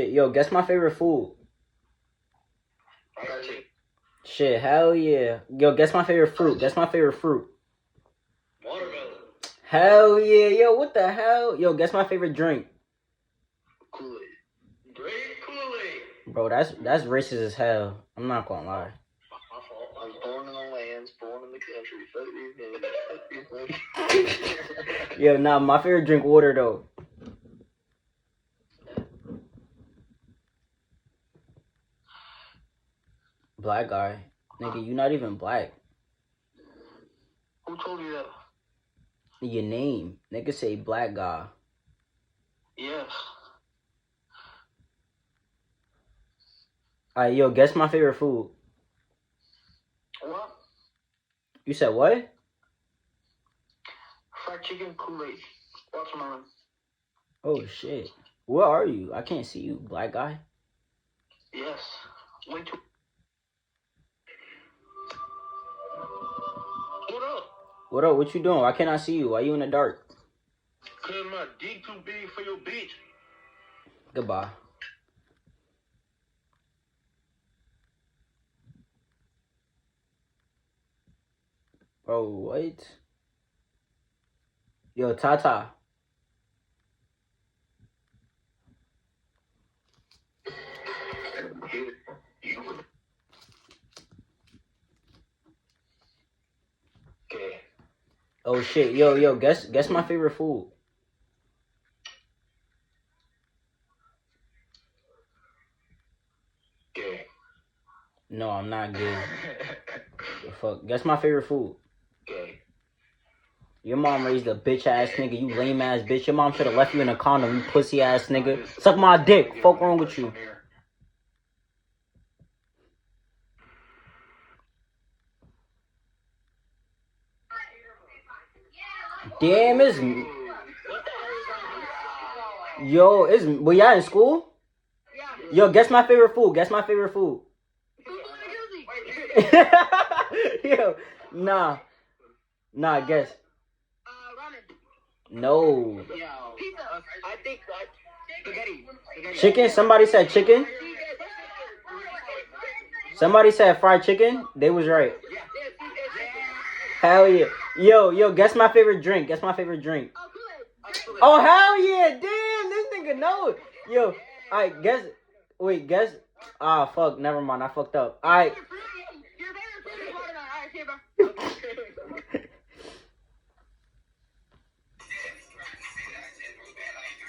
Yo, guess my favorite food. Protein. Shit, hell yeah. Yo, guess my favorite fruit. Guess my favorite fruit. Watermelon. Hell yeah. Yo, what the hell? Yo, guess my favorite drink. Kool-Aid. Drink Kool-Aid. Bro, that's racist as hell. I'm not gonna lie. My fault. I was born in the lands, born in the country. Fuck these niggas. Yo, nah, my favorite drink water though. Black guy. Nigga, you not even black. Who told you that? Your name. Nigga say black guy. Yes. Alright, yo, guess my favorite food. What? You said what? Fried chicken, Kool-Aid, watermelon. Oh shit. Where are you? I can't see you, black guy. Yes. Wait till. What up? What up? What you doing? Why can't I see you? Why you in the dark? Cause my dick too big for your bitch. Goodbye. Bro, what? Yo, Tata. Okay. Oh shit. Yo, guess my favorite food. Okay. No, I'm not gay. The fuck. Guess my favorite food. Okay. Your mom raised a bitch ass nigga, you lame ass bitch. Your mom should have left you in a condom, you pussy ass nigga. Suck my dick. Fuck wrong with you? Damn, it's yo, it's well, y'all in school? Yo, guess my favorite food. Guess my favorite food. Yo, nah, guess. No. Pizza. I think spaghetti. Chicken? Somebody said chicken? Somebody said fried chicken? They was right. Hell yeah. Yo, guess my favorite drink. Guess my favorite drink. Oh, hell yeah. Damn, this nigga know it. Yo, alright, guess. Wait, guess. Ah, fuck. Never mind. I fucked up. Alright.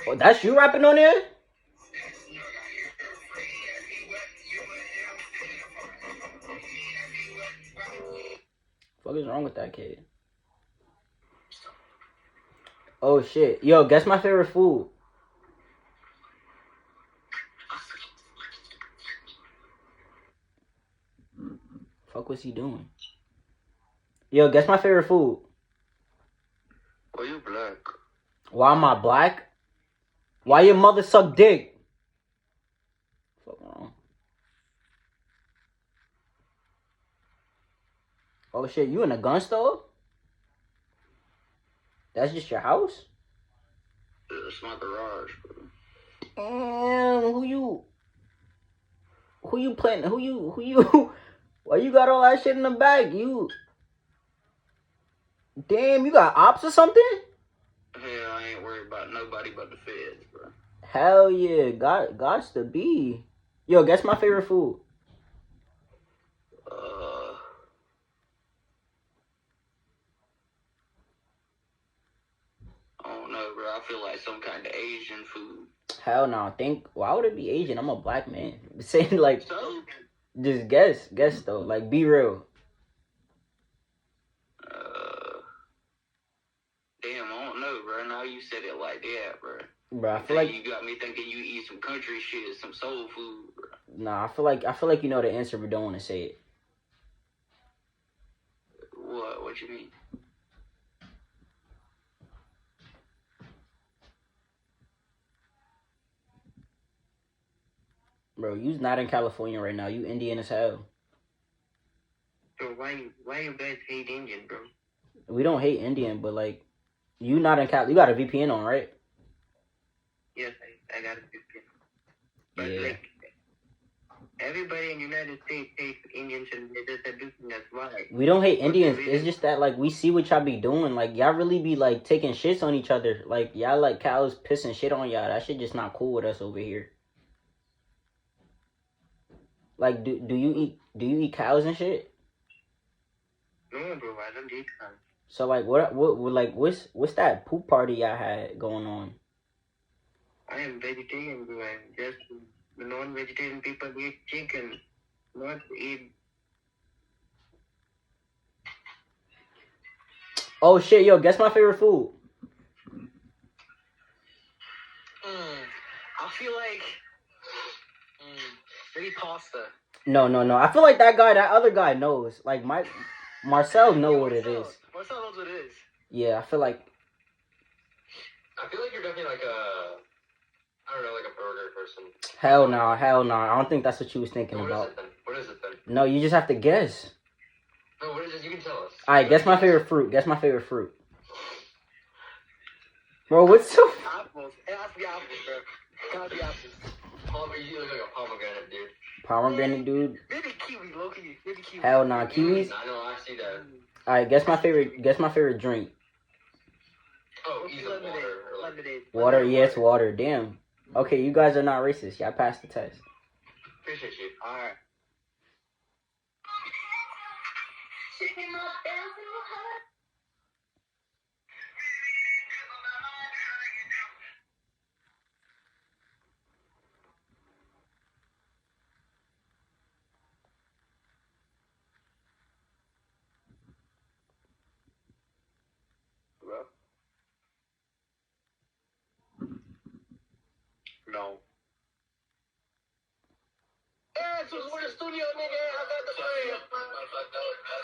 Oh, that's you rapping on there? Fuck is wrong with that kid? Oh shit. Yo, guess my favorite food. Fuck what's he doing? Yo, guess my favorite food. Why you black? Why am I black? Why your mother suck dick? Fuck wrong. Oh shit, you in a gun store? That's just your house? It's my garage, bro. Damn, who you planning? Who you? Why you got all that shit in the bag? Damn, you got ops or something? Hell, I ain't worried about nobody but the feds, bro. Hell yeah, gots to be. Yo, guess my favorite food. I don't know, bro. I feel like some kind of Asian food. Hell no, why would it be Asian? I'm a black man. Saying like, So? just guess though. Like, be real. Damn, I don't know, bro. Now you said it like that, bro. Bro, I feel like You got me thinking you eat some country shit, some soul food, bro. nah. I feel like you know the answer, but don't want to say it. What? What you mean? Bro, you's not in California right now. You Indian as hell. Bro, why you guys hate Indian, bro? We don't hate Indian, but like, you not in Cal. You got a VPN on, right? Yes, I got a VPN. But Yeah. like everybody in the United States hates Indians and they just abusing that's why. We don't hate Indians. It's just that like we see what y'all be doing. Like y'all really be like taking shits on each other. Like y'all like cows pissing shit on y'all. That shit just not cool with us over here. Like do you eat cows and shit? No, bro, I don't eat cows. So like what like what's that poop party y'all had going on? I am vegetarian, bro, and just the non-vegetarian people eat chicken, not eat. Oh shit, yo, guess my favorite food. I feel like maybe pasta. No. I feel like that other guy knows. Like Marcel know what it is. Marcel knows what it is. Yeah, I feel like you're definitely like I don't know, like a burger person. hell no. I don't think that's what you was thinking about. What is it then? No, you just have to guess. No, what is it? You can tell us. Alright, guess my favorite fruit. Bro, what's so Apples. It has to be apples, bro. It has to be apples. You look like a pomegranate, dude. pomegranate, dude? Maybe kiwi, low-key. Maybe kiwi. Hell nah, kiwis. I know, I see that. Alright, guess my favorite drink. Oh, easy Lemonade. Water, yes, water. Damn. Okay, you guys are not racist. Y'all passed the test. Appreciate you. Alright. No. So we're the studio, nigga. I got the play.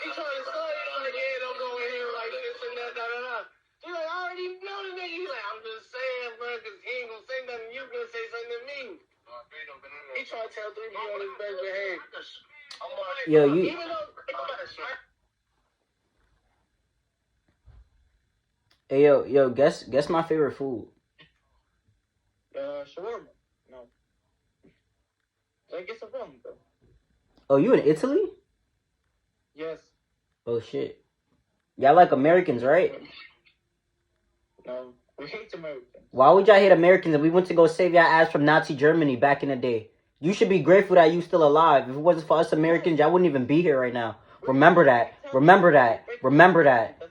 He trying to study, like, yeah, don't go in here like this and that, da. He's like, I already know the nigga. He's like, I'm just saying, bro, because he ain't gonna say nothing. You gonna say something to me. He trying to tell 3B on his best behavior. Yo, you. Even though, Hey, yo, guess my favorite food. shawarma. No. I guess I'm wrong, though. Oh, you in Italy? Yes. Oh shit. Y'all like Americans, right? No. We hate Americans. Why would y'all hate Americans if we went to go save y'all ass from Nazi Germany back in the day? You should be grateful that you still alive. If it wasn't for us Americans, y'all wouldn't even be here right now. Remember that. Remember that. Remember that.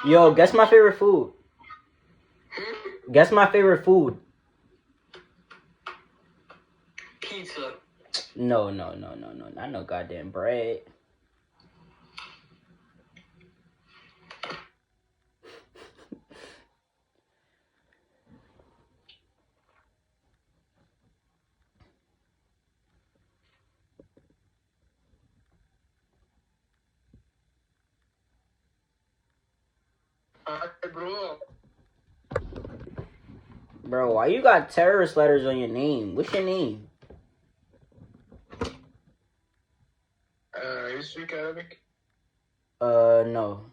Yo, guess my favorite food. Guess my favorite food. Pizza. No. Not no goddamn bread. Bro, why you got terrorist letters on your name? What's your name? You speak Arabic? No.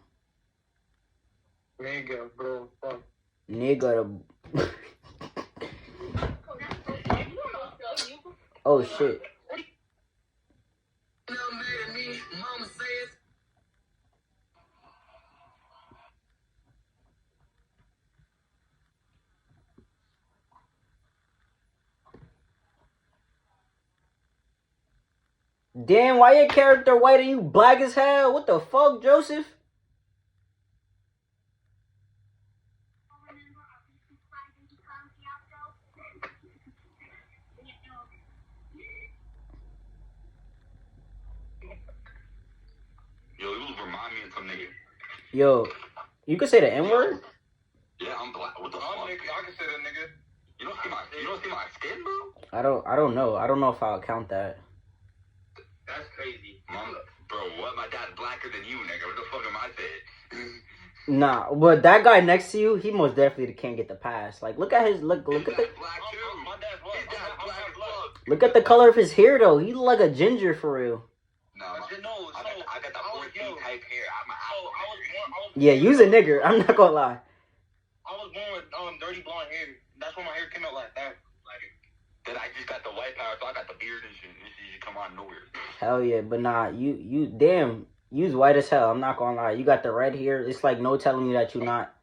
Nigga, bro. Fuck. Nigga. Oh shit. Damn, why your character white and you black as hell? What the fuck, Joseph? Yo, you remind me of some nigga. Yo, you could say the N-word? Yeah, I'm black. What the fuck? I can say that, nigga. You don't see my skin, bro? I don't know. I don't know if I'll count that. That's crazy. Bro, what? My dad's blacker than you, nigga. What the fuck am I saying? Nah, but that guy next to you, he most definitely can't get the pass. Like, look at the My dad's black too. His dad's black as fuck. look at the color of his hair though. He look like a ginger for real. No, I got the 14 white hair. I'm an Afro. Yeah, you's a nigger. I'm not gonna lie. I was born with dirty blonde hair. That's why my hair came out like that. Then I just got the white power, so I got the beard and shit. This shit just come out of nowhere. Hell yeah, but nah, you damn, you's white as hell. I'm not gonna lie. You got the red hair. It's like no telling you that you not.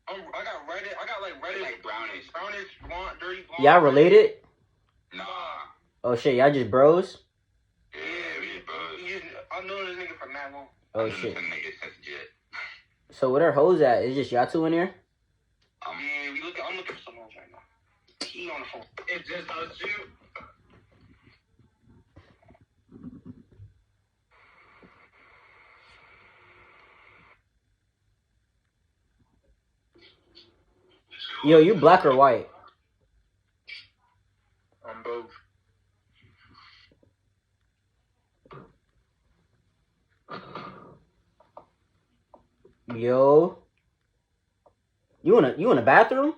I got red. I got like red, Like brownish, blonde, dirty blonde. Y'all related? Nah. Oh shit, y'all just bros? Yeah, we just bros. I know this nigga from that long. Oh I've known shit. this nigga since Jet. So where their hoes at? Is just y'all two in here? Yeah, I'm looking for someone else right now. He on the phone. It's just us two. Yo, you black or white? I'm both. Yo. You in a bathroom?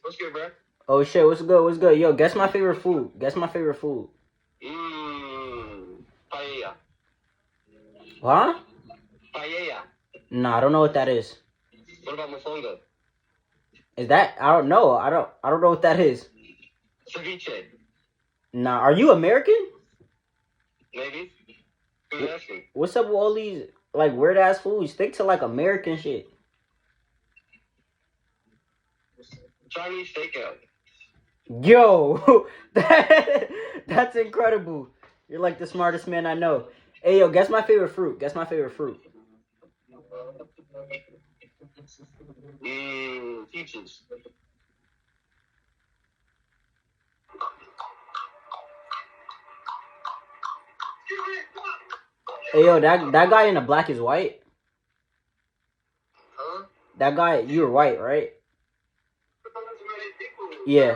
What's good, bro? Oh shit, what's good? What's good? Yo, guess my favorite food. Guess my favorite food. Paella. Huh? Paella. Nah, I don't know what that is. What about mofongo? Is that? I don't know. I don't know what that is. Ceviche. Nah, are you American? Maybe. Who's asking? What's up with all these like weird ass foods? Stick to like American shit. Chinese steakout. Yo, that's incredible. You're like the smartest man I know. Hey yo, guess my favorite fruit. Guess my favorite fruit. Peaches. Hey yo, that guy in the black is white. Huh? That guy, you're white, right? Yeah. I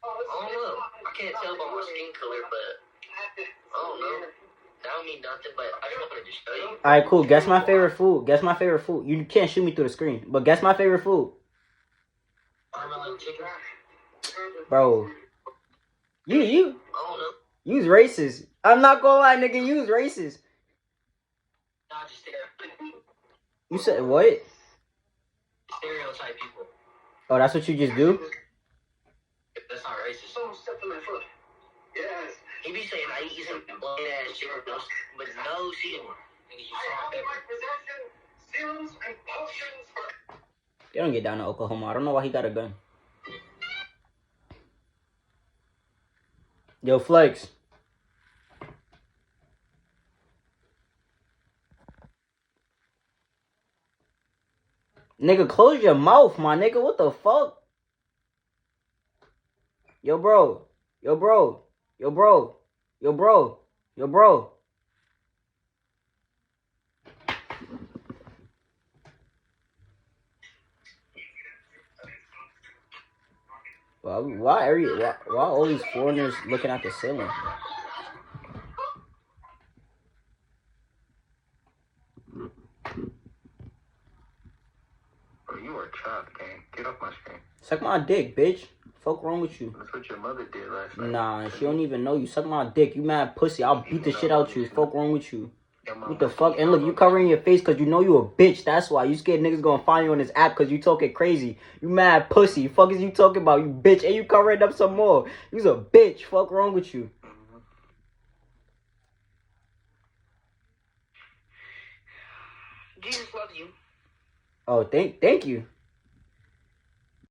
don't know. I can't tell by my skin color, but I don't know. That don't mean nothing, but I just wanted to show you. Alright, cool. Guess my favorite food. Guess my favorite food. You can't shoot me through the screen, but guess my favorite food. Watermelon chicken. Bro. You I don't know. you's racist. I'm not gonna lie, nigga, you's racist. Nah, just You said what? stereotype people. Oh, that's what you just do? That's not racist. Someone stepped on my foot. Yes. He be saying I eat some blood ass chicken, but no seasoning. Nigga, you saw pepper. Serums and potions for. They don't get down to Oklahoma. I don't know why he got a gun. Yo, Flex. Nigga, close your mouth, my nigga. What the fuck? Yo, bro. Yo, bro. Yo, bro. Yo, bro. Yo, bro. Why all these foreigners looking at the ceiling? Bro, you are trapped, gang. Get off my screen. Suck my dick, bitch. Fuck wrong with you? That's what your mother did last night. Nah, she don't even know you. Suck my dick. You mad pussy. I'll beat the shit out you. Fuck wrong with you? What the fuck? And look, you covering your face because you know you a bitch. That's why. You scared niggas gonna find you on this app because you talking crazy. You mad pussy. Fuck is you talking about, you bitch? And you covering up some more. You's a bitch. Fuck wrong with you? Jesus loves you. Oh, thank you.